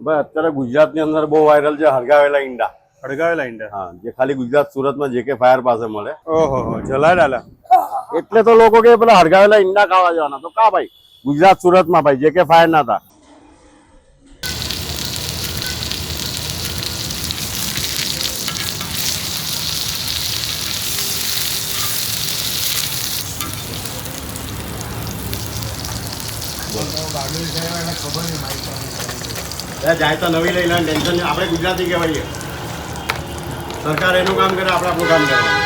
ભાઈ અત્યારે ગુજરાતની અંદર બહુ વાયરલ છે હળગાવેલા ઈંડા. હળગાવેલા ઈંડા? હા, જે ખાલી ગુજરાત સુરતમાં JK ફાયર પાસે મળે. ઓહો, જલારાલા. એટલે તો લોકો કે પેલા હળગાવેલા ઈંડા ખાવા જવાના. તો કા ભાઈ, ગુજરાત સુરતમાં ભાઈ JK ફાયર ના હતા. જાય તો નવી લઈ લે, ટેન્શન નહીં. આપણે ગુજરાતી કહેવાય. સરકાર એનું કામ કરે, આપણે આપણું કામ કરવાનું.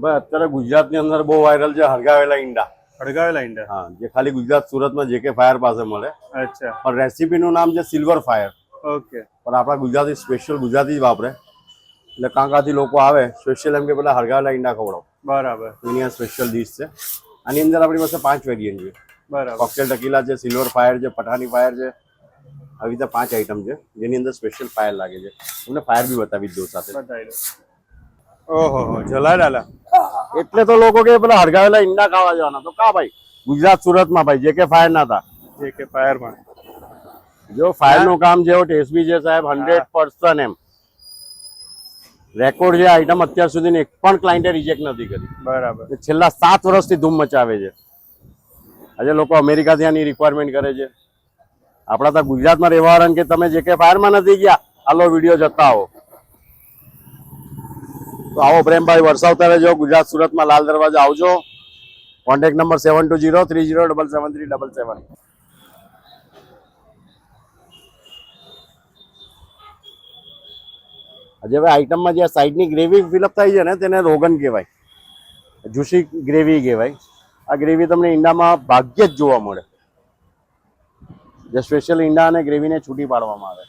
ભાઈ અત્યારે ગુજરાતની અંદર બહુ વાયરલ છે હળગાવેલા ઈંડા. હળગાવેલા ઈંડા? હા, જે ખાલી ગુજરાત સુરતમાં JK ફાયર પાસે મળે. અચ્છા. પણ રેસીપીનું નામ છે સિલ્વર ફાયર. ઓકે. પણ આપણા ગુજરાતી સ્પેશિયલ ગુજરાતી જ વાપરે. એટલે કાંકાથી લોકો આવે સ્પેશિયલ એમ કે પેલા હળગાવેલા ઈંડા ખવડાવો. બરાબર. એની આ સ્પેશિયલ ડીશ છે. આની અંદર આપણી પાસે 5 વેરિયન્ટ છે. બરાબર. કોકટેલ ટકીલા છે, સિલ્વર ફાયર છે, પઠાની ફાયર છે. આવી રીતે 5 આઈટમ છે જેની અંદર સ્પેશિયલ ફાયર લાગે છે. તમને ફાયર બી બતાવી દો સાથે. બતાવી દો. ઓહો, જલારાલા. એટલે તો લોકો કે પેલા હળગાવેલા ઈંડા ખાવા જવાના. તો કા ભાઈ, ગુજરાત સુરતમાં ભાઈ JK ફાયર ના હતા. JK ફાયરમાં જો ફાયર નું કામ જેવો ટેસ્ટ બી છે સાહેબ 100%. એમ રેકોર્ડ છે. આઈટમ અત્યાર સુધી એક પણ ક્લાયન્ટે રિજેક્ટ નથી કરી. બરાબર. છેલ્લા 7 વર્ષથી ધૂમ મચાવે છે. આજે લોકો અમેરિકાથી આની રિક્વાયરમેન્ટ કરે છે. આપણા તો ગુજરાતમાં રહેવાવાળા કે તમે JK ફાયરમાં નથી ગયા, હાલો વિડીયો જતા આવો. તો આવો પ્રેમભાઈ વરસાવતા જો ગુજરાત સુરતમાં લાલ દરવાજા આવજો. Contact number 7203077377. આજે ભાઈ આઈટમમાં જે સાઈડની ગ્રેવી ફિલઅપ થાય છે ને તેને રોગન કહેવાય, જ્યુસી ગ્રેવી કહેવાય. આ ગ્રેવી તમને ઈંડામાં ભાગ્યે જ જોવા મળે. જે સ્પેશિયલ ઈંડા અને ગ્રેવીને છૂટી પાડવામાં આવે.